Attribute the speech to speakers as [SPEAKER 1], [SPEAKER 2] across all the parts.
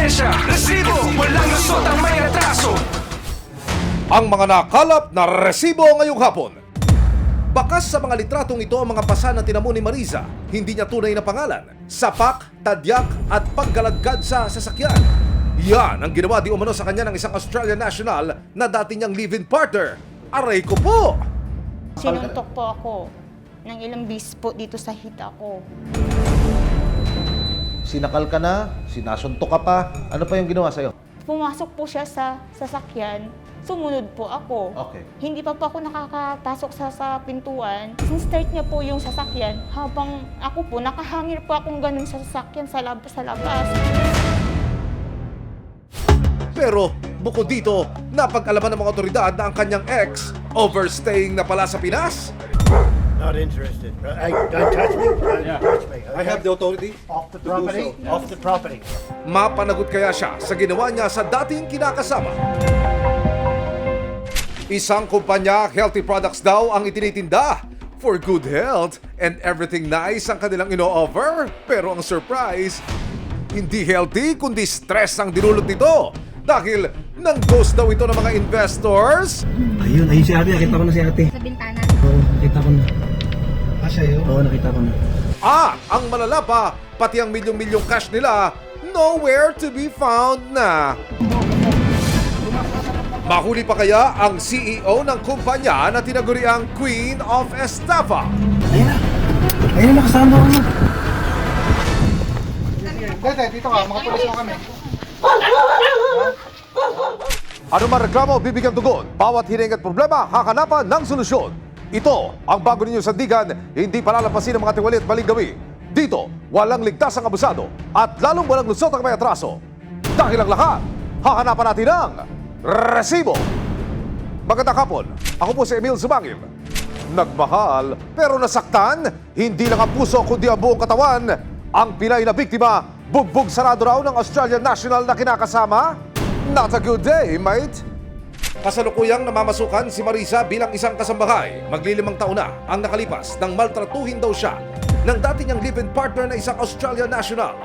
[SPEAKER 1] ebidensya, resibo, walang lusot ang may atraso.
[SPEAKER 2] Ang mga nakalap na resibo ngayong hapon. Bakas sa mga litratong ito ang mga pasa na tinamo ni Mariza. Hindi niya tunay na pangalan, sapak, tadyak at paggalagkad sa sasakyan. Yan ang ginawa di umano sa kanya ng isang Australian national na dati niyang live-in partner. Aray ko po!
[SPEAKER 3] Sinuntok po ako ng ilang bis po dito sa hita ko.
[SPEAKER 4] Sinakal ka na, sinasuntok ka pa, ano pa yung ginawa sa'yo?
[SPEAKER 3] Pumasok po siya sa sasakyan, sumunod po ako.
[SPEAKER 4] Okay.
[SPEAKER 3] Hindi pa po ako nakakapasok sa pintuan. Sin-start niya po yung sasakyan habang ako po, nakahangir po akong ganun sa sasakyan sa labas.
[SPEAKER 2] Pero bukod dito, napag-alaman ng mga otoridad na ang kanyang ex overstaying na pala sa Pinas.
[SPEAKER 5] Not interested. Hey, don't touch me. Don't touch me.
[SPEAKER 4] I have the authority.
[SPEAKER 5] Off the property. Off the property.
[SPEAKER 2] Mapanagot kaya siya sa ginawa niya sa dating kinakasama. Isang kumpanya, Healthy Products daw ang itinitinda. For good health and everything nice ang kanilang ino-offer. Pero ang surprise, hindi healthy kundi stress ang dinulot nito. Dahil nang-ghost daw ito ng mga investors.
[SPEAKER 6] Ayun si ate. Nakita ko na si ate.
[SPEAKER 3] Sa bintana.
[SPEAKER 6] Oo, nakita ko na.
[SPEAKER 5] Sa'yo?
[SPEAKER 6] Oo, nakita ko na.
[SPEAKER 2] Ang malala pa, pati ang milyong-milyong cash nila, nowhere to be found na. Mahuli pa kaya ang CEO ng kumpanya na tinaguriang Queen of Estafa?
[SPEAKER 6] Ayun na. Ayun na, kasama ko na.
[SPEAKER 5] Dito ka. Mga pulis mo kami.
[SPEAKER 2] Ano man reklamo, bibigyan tugon. Bawat hiling at problema, hakanapan ng solusyon. Ito ang bago ninyo sandigan, hindi palalampasin ng mga tiwali at maling gawi. Dito, walang ligtas ang abusado at lalong walang lusot ang may atraso. Dahil ang lahat, hakanapan natin ang resibo. Magandang hapon, ako po si Emil Zumangil. Nagmahal pero nasaktan, hindi lang ang puso kundi ang buong katawan. Ang Pinay na biktima, bugbog sarado raw ng Australian national na kinakasama. Not a good day, mate. Kasalukuyang namamasukan si Mariza bilang isang kasambahay. Maglilimang taon na ang nakalipas nang maltratuhin daw siya ng dati niyang live-in partner na isang Australian national.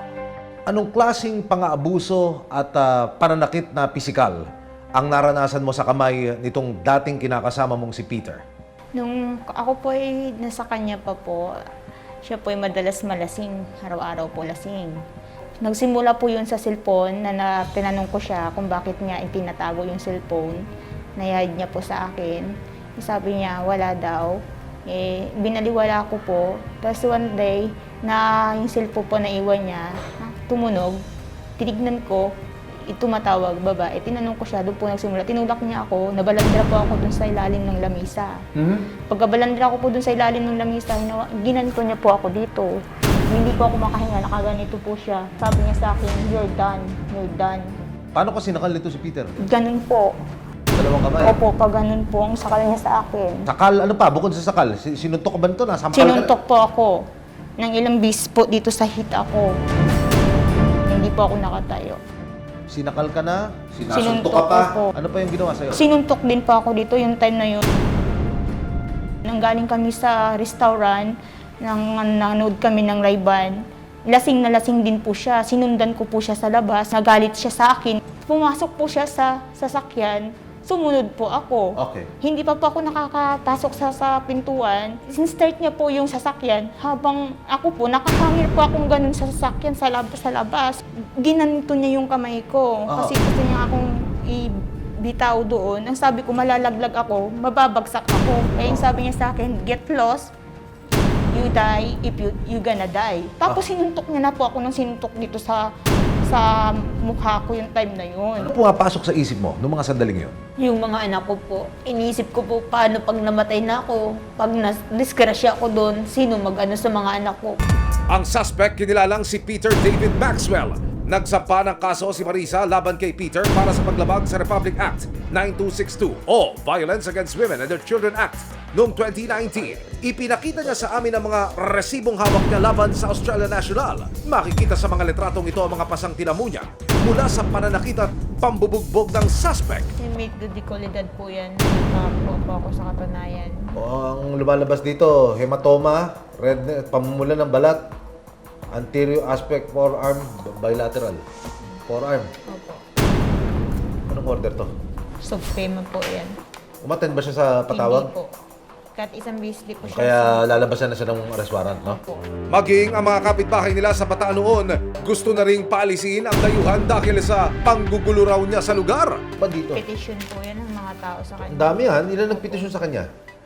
[SPEAKER 4] Anong klaseng pang-aabuso at pananakit na pisikal ang naranasan mo sa kamay nitong dating kinakasama mong si Peter?
[SPEAKER 3] Nung ako po ay nasa kanya pa po, siya po ay madalas malasing, araw-araw po lasing. Nagsimula po yun sa cellphone na tinanong ko siya kung bakit niya itinatago yung cellphone. Nayahid niya po sa akin. Sabi niya wala daw. Binaliwala ko po. Tapos one day na yung cellphone po na iwan niya, tumunog. Tinignan ko, tumatawag babae. Tinanong ko siya, doon po nagsimula. Tinulak niya ako, nabalandra po ako dun sa ilalim ng lamisa. Pagkabalandra ko po dun sa ilalim ng lamisa, ginanito niya po ako dito. Hindi po ako makahinga, nakaganito po siya. Sabi niya sa akin, you're done, you're done.
[SPEAKER 4] Paano ko sinakal nito si Peter?
[SPEAKER 3] Ganun po.
[SPEAKER 4] Dalawang kamay?
[SPEAKER 3] Opo, pag ganun po ang sakal niya sa akin.
[SPEAKER 4] Sakal, ano pa? Bukod sa sakal, sinuntok ka ba nito? Nasampal ka?
[SPEAKER 3] Sinuntok po ako ng ilang bis po dito sa hita ko. Hindi po ako nakatayo.
[SPEAKER 4] Sinakal ka na, sinasuntok
[SPEAKER 3] Sinuntok
[SPEAKER 4] ka pa.
[SPEAKER 3] ako.
[SPEAKER 4] Ano pa yung ginawa sa'yo?
[SPEAKER 3] Sinuntok din po ako dito yung time na yun. Nanggaling kami sa restaurant, nanood kami ng Ray-Ban. Lasing na lasing din po siya. Sinundan ko po siya sa labas. Nagalit siya sa akin. Pumasok po siya sa sasakyan. Sumunod po ako.
[SPEAKER 4] Okay.
[SPEAKER 3] Hindi pa po ako nakakapasok sa pintuan. Sin-start niya po yung sasakyan habang ako po, nakahangir po akong ganun sa sasakyan sa labas. Ginanito niya yung kamay ko. Kasi gusto niya akong bitaw doon. Ang sabi ko, malalaglag ako, mababagsak ako. Kaya yung sabi niya sa akin, get lost, you die if you gonna die. Tapos sinuntok niya na po ako nung sinuntok dito sa mukha ko yung time na yun.
[SPEAKER 4] Ano pumapasok sa isip mo noong mga sandaling yun?
[SPEAKER 7] Yung mga anak ko po, iniisip ko po paano pag namatay na ako, pag disgrasya ako doon, sino mag-ano sa mga anak ko.
[SPEAKER 2] Ang suspect kinilalang si Peter David Maxwell. Nagsampa ng kaso si Mariza laban kay Peter para sa paglabag sa Republic Act 9262 o Violence Against Women and Their Children Act noong 2019. Ipinakita niya sa amin ang mga resibong hawak niya laban sa Australian National. Makikita sa mga litratong ito ang mga pasang tinamo niya mula sa pananakit at pambubugbog ng suspect.
[SPEAKER 3] Teammate de Colidad po yan. Po ako sa katunayan.
[SPEAKER 4] Ang lumalabas dito, hematoma, red, pamumula ng balat, anterior aspect forearm, bilateral. Forearm.
[SPEAKER 3] Opo.
[SPEAKER 4] Anong order to?
[SPEAKER 3] Supreme po yan.
[SPEAKER 4] Umattend ba siya sa patawag?
[SPEAKER 3] Hindi po. Kahit isang bisli po siya.
[SPEAKER 4] Kaya lalabasan na siya ng arrest warrant, no?
[SPEAKER 3] Opo.
[SPEAKER 2] Maging ang mga kapitbahay nila sa Bataan noon, gusto na ring paalisin ang dayuhan dahil sa panggugulo raw niya sa lugar.
[SPEAKER 4] Pa dito?
[SPEAKER 3] Petition po yan ng mga tao sa
[SPEAKER 4] Ang
[SPEAKER 3] kanya.
[SPEAKER 4] dami yan. Ilan nagpetisyon sa kanya?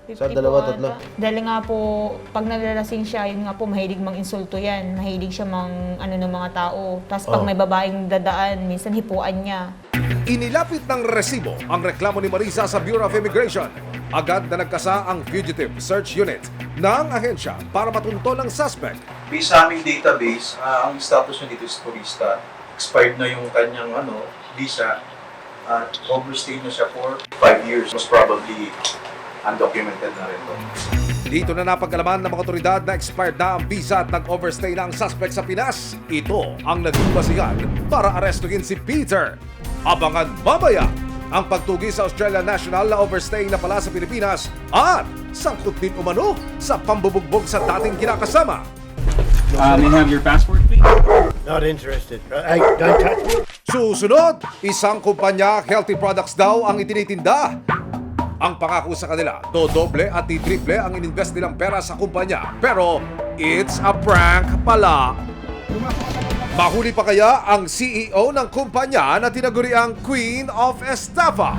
[SPEAKER 3] 50
[SPEAKER 4] Sa dalawa,
[SPEAKER 3] po
[SPEAKER 4] tatlo?
[SPEAKER 3] ata. Dahil nga po, pag nalalasing siya, yun nga po, mahilig mang insulto yan. Mahilig siya mang ano ng mga tao. Tapos pag
[SPEAKER 4] Oh.
[SPEAKER 3] may babaeng dadaan, minsan hipuan niya.
[SPEAKER 2] Inilapit ng resibo ang reklamo ni Marisa sa Bureau of Immigration. Agad na nagkasa ang Fugitive Search Unit ng ahensya para matunton ang suspect.
[SPEAKER 8] Based sa aming database, ang status niya dito is turista. Expired na yung kanyang visa at overstay na siya for 5 years. Most probably undocumented na rin to.
[SPEAKER 2] Dito na napag-alaman ng mga otoridad na expired na ang visa at nag-overstay na ang suspect sa Pinas. Ito ang naging basihan para arestuhin si Peter. Abangan mamaya ang pagtugi sa Australian National na overstay na pala sa Pilipinas at sangkot din umano sa pambubugbog sa dating kinakasama.
[SPEAKER 1] May I have your passport, please?
[SPEAKER 5] Not interested. Don't touch me.
[SPEAKER 2] Susunod, isang kumpanya healthy products daw ang itinitinda. Ang pangako sa kanila, dodoble at titriple ang ininvest nilang pera sa kumpanya. Pero it's a prank pala. Mahuli pa kaya ang CEO ng kumpanya na tinaguri ang Queen of Estafa?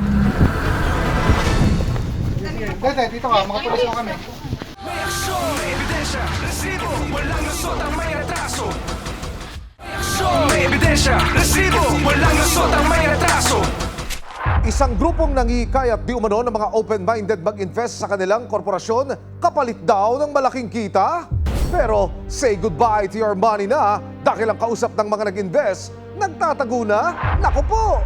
[SPEAKER 1] May aksyon, may ebidensya, resibo, walang lusot ang may atraso. May aksyon, may ebidensya, resibo, walang lusot ang may atraso.
[SPEAKER 2] Isang grupong nangihikayat di umano ng mga open-minded mag-invest sa kanilang korporasyon kapalit daw ng malaking kita. Pero say goodbye to your money na dahil ang kausap ng mga nag-invest, nagtatago na. Naku po!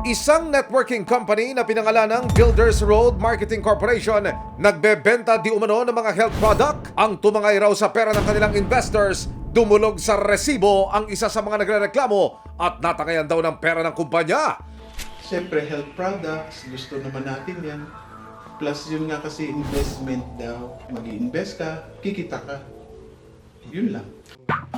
[SPEAKER 2] Isang networking company na pinangalan ng Builders Road Marketing Corporation nagbebenta di umano ng mga health product. Ang tumangay raw sa pera ng kanilang investors, dumulog sa resibo ang isa sa mga nagrereklamo at natangayan daw ng pera ng kumpanya.
[SPEAKER 9] Siyempre, health products, gusto naman natin yan. Plus, yun nga kasi investment daw. Mag-i-invest ka, kikita ka. Yun lang.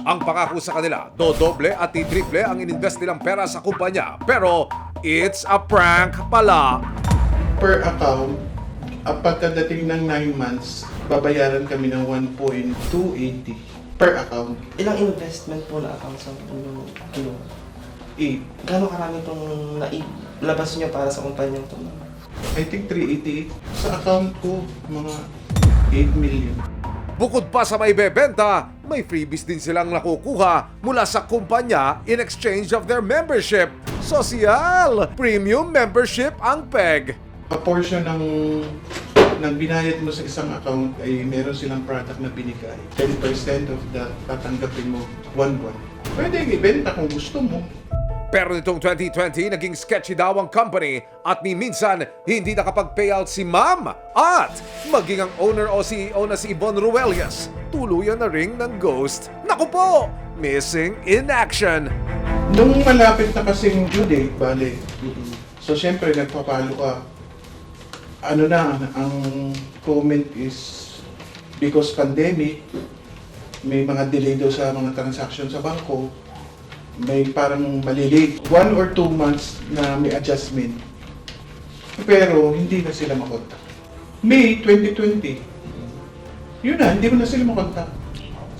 [SPEAKER 2] Ang pangako sa kanila, dodoble at titriple ang ininvest nilang pera sa kumpanya. Pero it's a prank pala.
[SPEAKER 9] Per account, pagkadating ng 9 months, babayaran kami ng 1.280 per account.
[SPEAKER 10] Ilang investment po na accounts ang kinuha?
[SPEAKER 9] 8.
[SPEAKER 10] Gano'ng karami itong nailabas nyo para sa kumpanyang ito?
[SPEAKER 9] I think 388. Sa account ko, mga 8 million.
[SPEAKER 2] Bukod pa sa may bebenta, may freebies din silang nakukuha mula sa kumpanya in exchange of their membership. Sosyal! Premium membership ang PEG.
[SPEAKER 9] A portion ng binayad mo sa isang account ay meron silang product na binigay. 10% of that tatanggapin mo 1 buwan. Pwede ibenta kung gusto mo.
[SPEAKER 2] Pero nitong 2020, naging sketchy daw ang company at ni minsan hindi nakapag-payout si Ma'am. At maging ang owner o CEO na si Yvonne Ruelias, tuluyan na ring ng ghost. Naku po! Missing in action.
[SPEAKER 9] Nung malapit na kasing due date, bale, so syempre nagpapalo ka. Ano na, ang comment is because pandemic, may mga delay daw sa mga transaction sa bangko, may parang malilate. 1 or 2 months na may adjustment. Pero hindi na sila makontak. May 2020, yun na, hindi mo na sila makontak.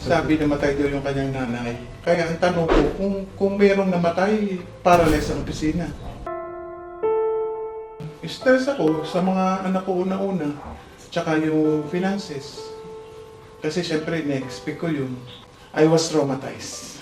[SPEAKER 9] Sabi namatay daw yung kanyang nanay. Kaya ang tanong ko, kung mayroong namatay, paralyzed ang opisina. Stress ako sa mga anak ko una-una, tsaka yung finances. Kasi syempre, na-expect ko yun. I was traumatized.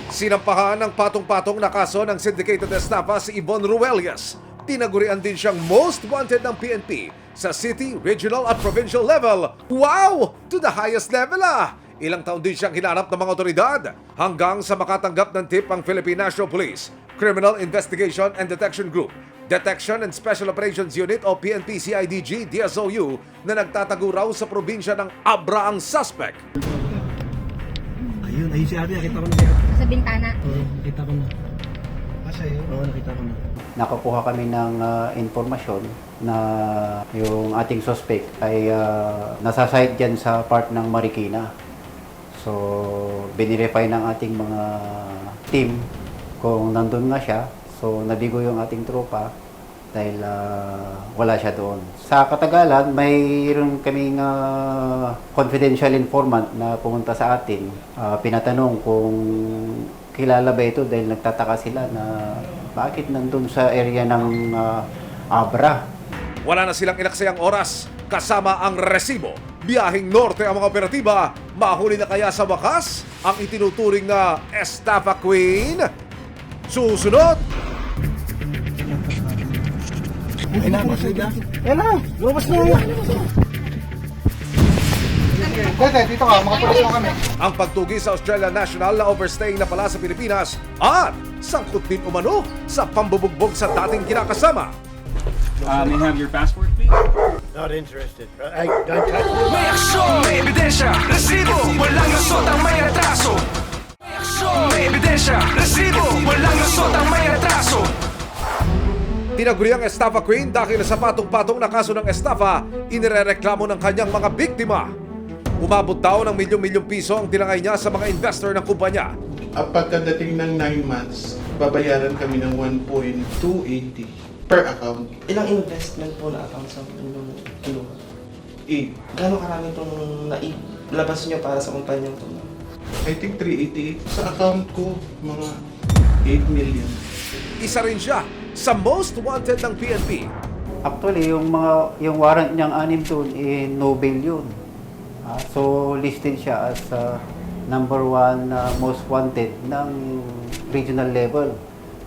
[SPEAKER 2] Sinampahan ng patong-patong na kaso ng syndicated estafa si Yvonne Ruelias. Tinagurian din siyang most wanted ng PNP sa city, regional at provincial level. Wow! To the highest level ah! Ilang taon din siyang hinarap ng mga otoridad hanggang sa makatanggap ng tip ang Philippine National Police, Criminal Investigation and Detection Group, Detection and Special Operations Unit o PNP-CIDG DSOU na nagtatago raw sa probinsya ng Abra ang suspect.
[SPEAKER 6] Ayun si ate, nakita ko na si ate.
[SPEAKER 7] Sa bintana.
[SPEAKER 6] Oo, nakita ko na. Sa'yo? Oo, nakita ko na.
[SPEAKER 11] Nakakuha kami ng informasyon na yung ating suspect ay nasa site dyan sa part ng Marikina. So, binirify ng ating mga team kung nandun nga siya. So nabigo yung ating tropa dahil wala siya doon. Sa katagalan, mayroon kaming confidential informant na pumunta sa atin. Pinatanong kung kilala ba ito dahil nagtataka sila na bakit nandun sa area ng Abra.
[SPEAKER 2] Wala na silang inaksayang oras kasama ang resibo. Biyahing norte ang mga operatiba. Mahuli na kaya sa wakas ang itinuturing na Estafa Queen? Susunod!
[SPEAKER 6] Ayun na, masaya. Ayun na, lumabas na nga. Dito ka, mga pulis mo kami.
[SPEAKER 2] Ang pagtugi sa Australian National na overstaying na pala sa Pilipinas at sangkot din umano sa pambubugbog sa dating kinakasama.
[SPEAKER 1] May have your passport, please?
[SPEAKER 5] Not interested. Don't touch me.
[SPEAKER 1] May aksyon, may ebidensya, resibo, walang lusot ang may atraso. May aksyon, may ebidensya, resibo, walang lusot ang may atraso.
[SPEAKER 2] Tinaguri ang Estafa Queen dahil sa patong-patong na kaso ng estafa, inirereklamo ng kanyang mga biktima. Umabot daw ng milyong-milyong piso ang tinangay niya sa mga investor ng kumpanya.
[SPEAKER 9] At pagkadating ng 9 months, babayaran kami ng 1.280 per account.
[SPEAKER 10] Ilang investment po na account sa inyong kinuha?
[SPEAKER 9] 8.
[SPEAKER 10] Gano'ng karami itong nailabas nyo para sa kumpanyang ito?
[SPEAKER 9] I think 388. Sa account ko, mga 8 million.
[SPEAKER 2] Isa rin siya sa most wanted ng PNP.
[SPEAKER 11] Actually, yung warrant niyang 6 doon, no bail yun. So, listed siya as number 1 most wanted ng regional level,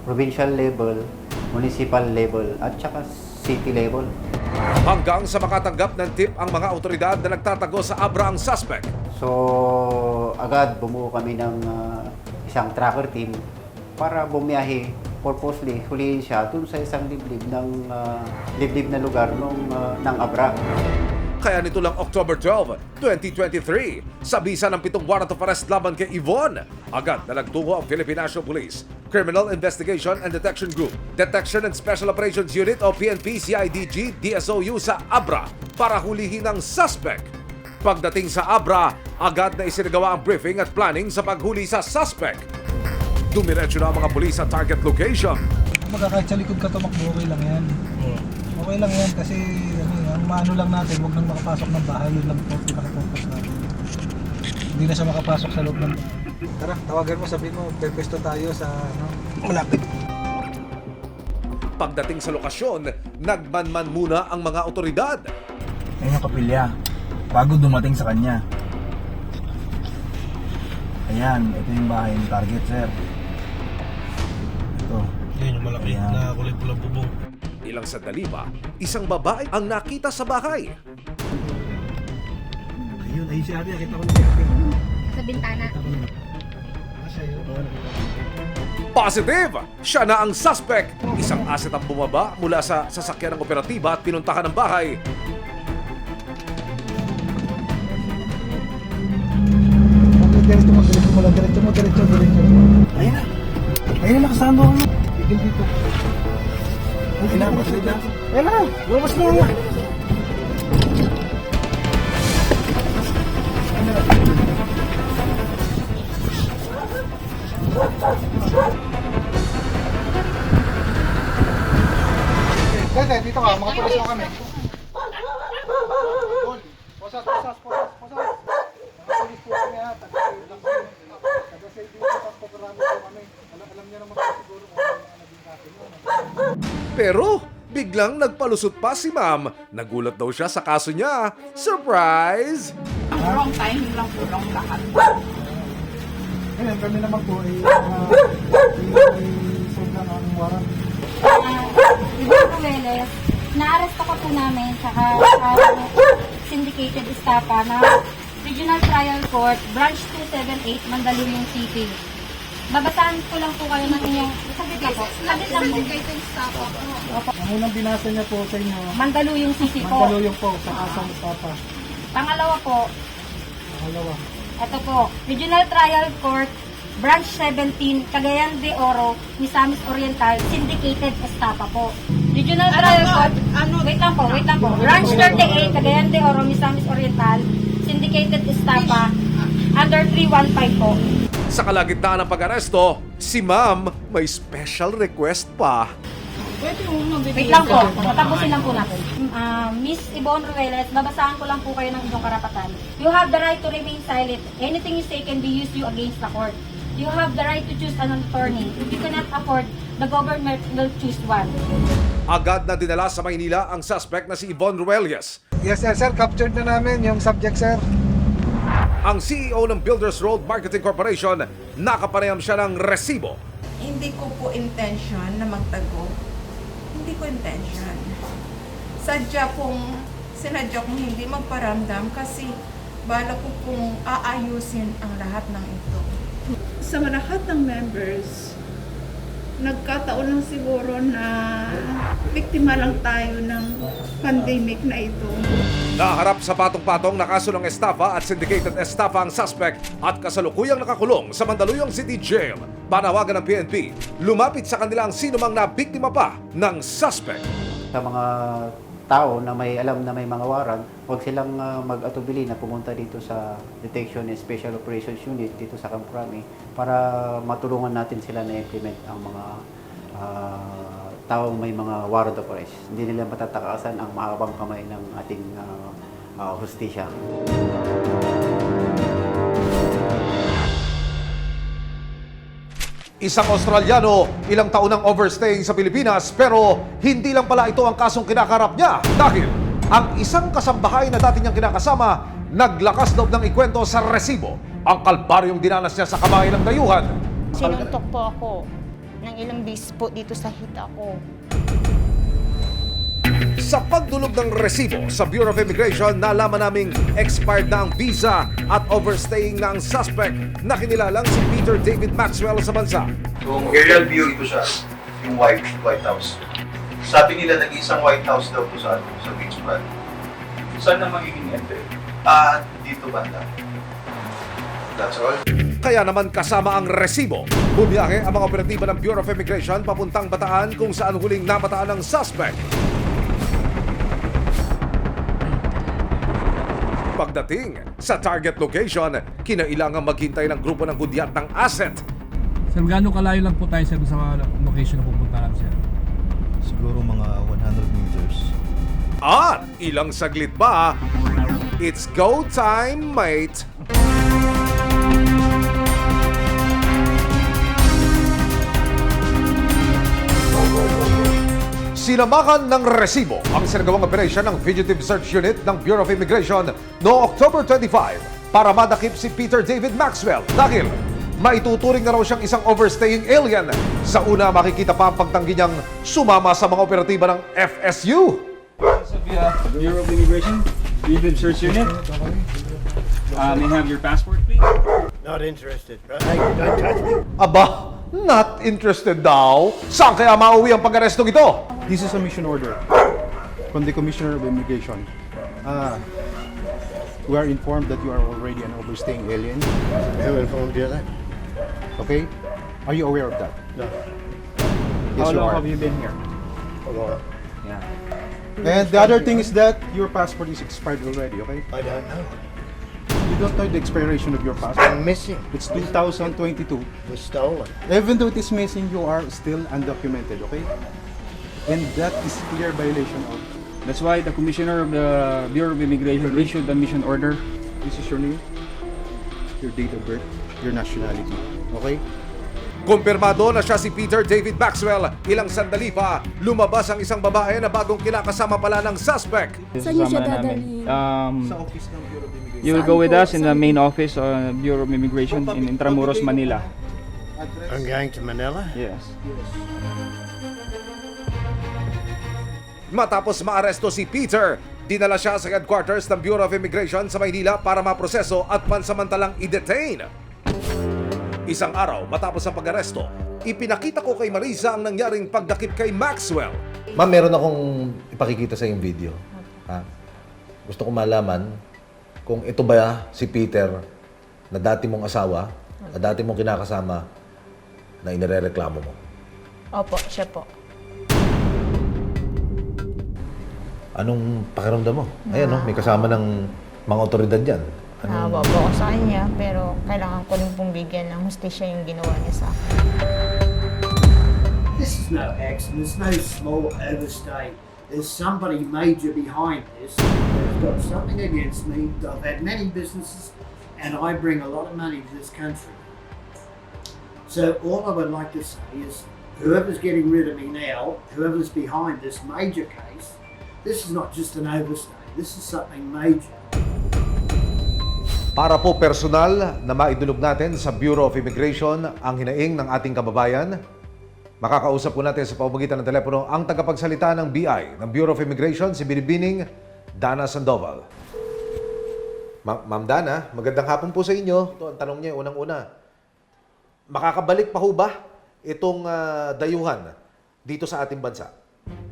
[SPEAKER 11] provincial level, municipal level, at saka city level.
[SPEAKER 2] Hanggang sa makatanggap ng tip ang mga otoridad na nagtatago sa Abra ang suspect.
[SPEAKER 11] So, agad bumuo kami ng isang tracker team para bumiyahe purposely, huliin siya dun sa isang liblib na lugar ng Abra.
[SPEAKER 2] Kaya nito lang October 12, 2023, sa bisa ng 7 warrant of arrest laban kay Yvonne, agad na nagtungo ang Philippine National Police, Criminal Investigation and Detection Group, Detection and Special Operations Unit o PNP CIDG DSOU sa Abra para hulihin ang suspect. Pagdating sa Abra, agad na isinagawa ang briefing at planning sa paghuli sa suspect. Dumiretso na ang mga pulis sa target location.
[SPEAKER 6] Kahit sa likod ka tumakbo, okay lang yan. Okay lang yan kasi ang maano lang natin, huwag nang makapasok ng bahay, yun lang po pinaka-focus natin. Hindi na siya makapasok sa loob ng bahay. Tara, tawagan mo, sabihin mo, pwesto tayo sa malapit.
[SPEAKER 2] Pagdating sa lokasyon, nagmanman muna ang mga otoridad.
[SPEAKER 6] Ayun yung kapilya, bago dumating sa kanya. Ayan, ito yung bahay ng target, sir. Ito. Yan yung malaki na kulay pulang bubong.
[SPEAKER 2] Ilang sandali pa, isang babae ang nakita sa bahay.
[SPEAKER 6] Ayun, ayun si Abby, nakita ko na si Abby.
[SPEAKER 7] Sa bintana.
[SPEAKER 6] Nasa yun.
[SPEAKER 2] Positive! Siya na ang suspect. Isang asset ang bumaba mula sa sasakyan ng operatiba at pinuntahan ng bahay.
[SPEAKER 6] Diretso mo lang, diretso. Ayun na. Ayun na, nakasama ako. Tigil dito. Ayun na, masaya. Ayun na, lumabas na nga. Dito ka, mga pulis mo kami. Posas. Mga pulis po kami ha. Taga-save dito, pagpaparami po kami. Alam niya naman po siguro kung ano mga naging natin.
[SPEAKER 2] Pero biglang nagpalusot pa si ma'am. Nagulat daw siya sa kaso niya. Surprise!
[SPEAKER 12] Wrong timing lang po, wrong lahat.
[SPEAKER 6] Ngayon, kami naman po ay save lang ang warrant.
[SPEAKER 12] Ibang Rueles, na-arrest ako po namin saka syndicated estafa na Regional Trial Court, Branch 278, Mandaluyong City. Babasahan ko lang po kayo ng inyong saglit lang po. Syndicated estafa po.
[SPEAKER 6] Ang unang binasa niya po sa inyo,
[SPEAKER 12] Mandaluyong City po.
[SPEAKER 6] Mandaluyong po, sa kasang estafa.
[SPEAKER 12] Pangalawa po, ito po, Regional Trial Court, Branch 17, Cagayan de Oro, Misamis Oriental, Syndicated Estafa po. Regional Trial Court, wait lang po. Branch 38, Cagayan de Oro, Misamis Oriental, Syndicated Estafa, under 315 po.
[SPEAKER 2] Sa kalagitnaan ng pag-aresto, si Ma'am may special request pa.
[SPEAKER 12] Wait lang po, patapusin lang po natin. Miss Yvonne Ruelas, babasahan ko lang po kayo ng inyong karapatan. You have the right to remain silent. Anything you say can be used you against the court. You have the right to choose an attorney. If you cannot afford, the government will choose one.
[SPEAKER 2] Agad na dinala sa Maynila ang suspect na si Yvonne Ruelas.
[SPEAKER 6] Yes sir, captured na namin yung subject sir.
[SPEAKER 2] Ang CEO ng Builders Road Marketing Corporation, nakapanayam siya ng resibo.
[SPEAKER 13] Hindi ko po intention na magtago. Hindi ko intention. Sinadya kong hindi magparamdam kasi bala ko pong aayusin ang lahat ng ito.
[SPEAKER 14] Sa lahat ng members, nagkataon lang siguro na biktima lang tayo ng pandemic na ito.
[SPEAKER 2] Naharap sa patong-patong na kaso ng estafa at syndicated estafa ang suspect at kasalukuyang nakakulong sa Mandaluyong City Jail. Panawagan ng PNP, lumapit sa kanila ang sinumang nabiktima pa ng suspect.
[SPEAKER 11] Sa mga tao na may alam na may mga warrant, huwag silang mag-atubili na pumunta dito sa Detection and Special Operations Unit dito sa Camp Crame para matulungan natin sila na implement ang mga taong may mga warrant of arrest. Hindi nila matatakasan ang mahabang kamay ng ating hustisya.
[SPEAKER 2] Isang Australiano, ilang taon ng overstaying sa Pilipinas pero hindi lang pala ito ang kasong kinakarap niya dahil ang isang kasambahay na dati niyang kinakasama naglakas loob ng ikwento sa resibo ang kalbaryong dinanas niya sa kamay ng dayuhan.
[SPEAKER 3] Sinuntok po ako ng ilang beses po dito sa hita ko.
[SPEAKER 2] Sa pagdulog ng resibo sa Bureau of Immigration, nalaman naming expired na ang visa at overstaying na ang suspect na kinilalang si Peter David Maxwell sa bansa.
[SPEAKER 8] Kung aerial view, ito siya, yung White House. Sabi nila nag-isang White House daw po sa beach front. Saan na magiging entry? Dito banda. That's all.
[SPEAKER 2] Kaya naman kasama ang resibo, bumiyahe ang mga operatiba ng Bureau of Immigration papuntang Bataan kung saan huling nabataan ang suspect. Pagdating sa target location, kinailangan maghintay ng grupo ng hudyat ng asset.
[SPEAKER 15] Sir, gaano kalayo lang po tayo sir sa location na pupunta natin sir?
[SPEAKER 16] Siguro mga 100 meters.
[SPEAKER 2] At ilang saglit pa, it's go time, mate! Sinamakan ng resibo ang sinagawang operasyon ng Fugitive Search Unit ng Bureau of Immigration noong October 25 para madakip si Peter David Maxwell dahil maituturing na raw siyang isang overstaying alien. Sa una, makikita pa ang pagtanggi niyang sumama sa mga operatiba ng FSU.
[SPEAKER 17] Bureau of Immigration, Fugitive Search Unit. May I have your passport, please?
[SPEAKER 5] Not interested. Don't touch me.
[SPEAKER 2] Aba, not interested daw. Saan kaya mauwi ang pag-arestong ito?
[SPEAKER 16] This is a mission order from the Commissioner of Immigration. We are informed that you are already an overstaying alien.
[SPEAKER 5] Who informed you of that?
[SPEAKER 16] Okay? Are you aware of that?
[SPEAKER 5] No.
[SPEAKER 16] Yes,
[SPEAKER 17] How
[SPEAKER 16] you
[SPEAKER 17] long
[SPEAKER 16] are.
[SPEAKER 17] have you been here?
[SPEAKER 5] A while.
[SPEAKER 17] Yeah.
[SPEAKER 16] And the other thing is that your passport is expired already, okay?
[SPEAKER 5] I don't know.
[SPEAKER 16] You don't know the expiration of your passport.
[SPEAKER 5] I'm missing.
[SPEAKER 16] It's 2022.
[SPEAKER 5] It was stolen.
[SPEAKER 16] Even though it is missing, you are still undocumented, okay? And that is clear violation of...
[SPEAKER 17] That's why the Commissioner of the Bureau of Immigration issued the mission order.
[SPEAKER 16] This is your name, your date of birth, your nationality, okay?
[SPEAKER 2] Kumpirmado na siya si Peter David Maxwell. Ilang sandali pa, lumabas ang isang babae na bagong kinakasama pala ng suspect.
[SPEAKER 14] Saan niyo siya dadalhin?
[SPEAKER 16] Sa office ng Bureau of Immigration.
[SPEAKER 17] You will go with us in the main office of Bureau of Immigration in Intramuros, Manila.
[SPEAKER 5] I'm going to Manila?
[SPEAKER 17] Yes.
[SPEAKER 2] Matapos maaresto si Peter, dinala siya sa headquarters ng Bureau of Immigration sa Maynila para maproseso at pansamantalang i-detain. Isang araw matapos ang pag-aresto, ipinakita ko kay Marisa ang nangyaring pagdakip kay Maxwell.
[SPEAKER 4] Ma'am, meron akong ipakikita sa yung video. Ha? Gusto ko malaman kung ito ba si Peter na dati mong asawa, na dati mong kinakasama, na inirereklamo mo.
[SPEAKER 3] Opo, siya po.
[SPEAKER 4] Anong pakiramdam mo? Ayan, no? May kasama ng mga otoridad yan.
[SPEAKER 3] Nahawa po ako sa kanya, pero kailangan ko rin pong bigyan ng hustisya yung ginawa niya sa akin.
[SPEAKER 5] This is no accident. It's no small overstay. There's somebody major behind this. They've got something against me. I've had many businesses, and I bring a lot of money to this country. So all I would like to say is, whoever's getting rid of me now, whoever's behind this major case, this is not just an overstay. This is something major.
[SPEAKER 2] Para po personal na maidulog natin sa Bureau of Immigration ang hinaing ng ating kababayan, makakausap po natin sa pamamagitan ng telepono ang tagapagsalita ng BI, ng Bureau of Immigration, si Binibining Dana Sandoval. Ma'am Dana, magandang hapon po sa inyo. Ito ang tanong niya, unang-una. Makakabalik pa ho ba itong dayuhan dito sa ating bansa?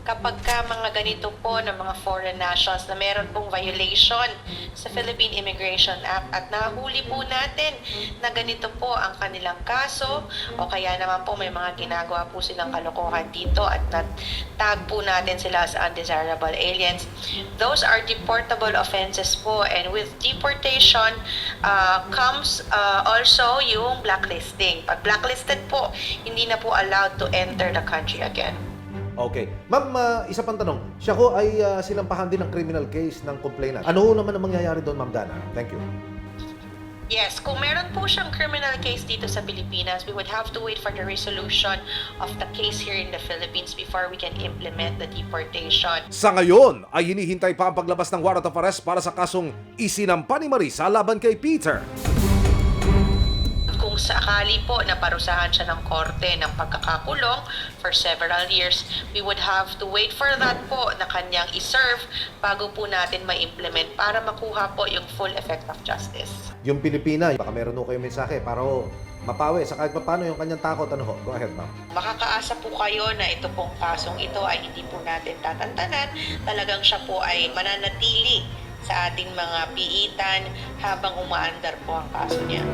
[SPEAKER 18] Kapag ka mga ganito po ng mga foreign nationals na meron pong violation sa Philippine Immigration Act at nahuli po natin na ganito po ang kanilang kaso o kaya naman po may mga ginagawa po silang kalokohan dito at tag po natin sila as undesirable aliens, those are deportable offenses po, and with deportation comes also yung blacklisting. Pag blacklisted po, hindi na po allowed to enter the country again.
[SPEAKER 2] Okay. Ma'am, isa pang tanong. Siya ho ay sinampahan din ng criminal case ng complainant. Ano ho naman ang mangyayari doon, Ma'am Dana? Thank you.
[SPEAKER 18] Yes, kung meron po siyang criminal case dito sa Pilipinas, we would have to wait for the resolution of the case here in the Philippines before we can implement the deportation.
[SPEAKER 2] Sa ngayon ay hinihintay pa ang paglabas ng warrant of arrest para sa kasong isinampa ni Marisa laban kay Peter.
[SPEAKER 18] Kung sakali po na parusahan siya ng korte ng pagkakakulong for several years, we would have to wait for that po na kanyang iserve bago po natin ma-implement para makuha po yung full effect of justice.
[SPEAKER 2] Yung Pilipina, baka meron ho kayong mensahe para ho mapawi sa kahit paano yung kanyang takot. Ano ho? Go ahead, ma'am.
[SPEAKER 18] Makakaasa po kayo na ito pong kasong ito ay hindi po natin tatantanan. Talagang siya po ay mananatili sa ating mga piitan habang umaandar po ang kaso niya.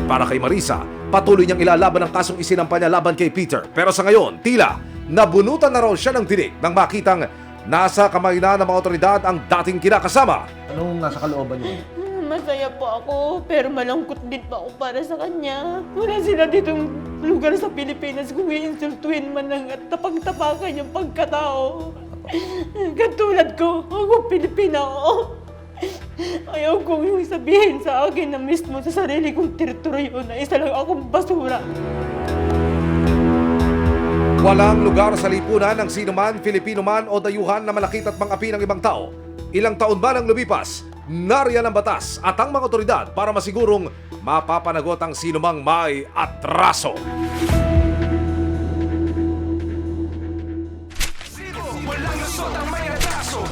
[SPEAKER 2] Para kay Marisa, patuloy niyang ilalaban ang kasong isinampa niya laban kay Peter. Pero sa ngayon, tila nabunutan na raw siya ng tinig nang makitang nasa kamay na ng mga otoridad ang dating kinakasama.
[SPEAKER 4] Anong nasa kalooban niyo?
[SPEAKER 7] Masaya po ako, pero malungkot din po ako para sa kanya. Wala sila ditong lugar sa Pilipinas kung iinsultuhin man lang at tapag-tapakan yung pagkatao. Katulad ko, ako Pilipina ako. Ayaw kong yung sabihin sa akin na mismo sa sarili kong teritoryo na isa lang akong basura.
[SPEAKER 2] Walang lugar sa lipunan ng sino man, Filipino man o dayuhan na malakit at mang-api ng ibang tao. Ilang taon ba nang lumipas, nariyan ang batas at ang mga otoridad para masigurong mapapanagot ang sino mang may atraso.
[SPEAKER 1] Walang lusot ang may atraso.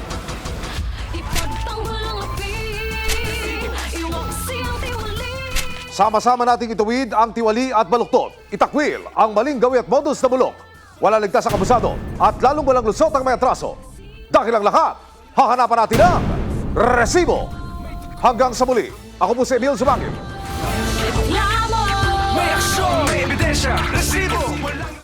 [SPEAKER 2] Sama-sama nating ituwid ang tiwali at baluktot. Itakwil ang maling gawi at modus na bulok. Walang ligtas ang abusado at lalong walang lusot ang may atraso. Dahil ang lahat, hahanapan natin ang resibo. Hanggang sa muli, ako po si Emil Sumangil.
[SPEAKER 1] May aksyon, may ebidensya, resibo.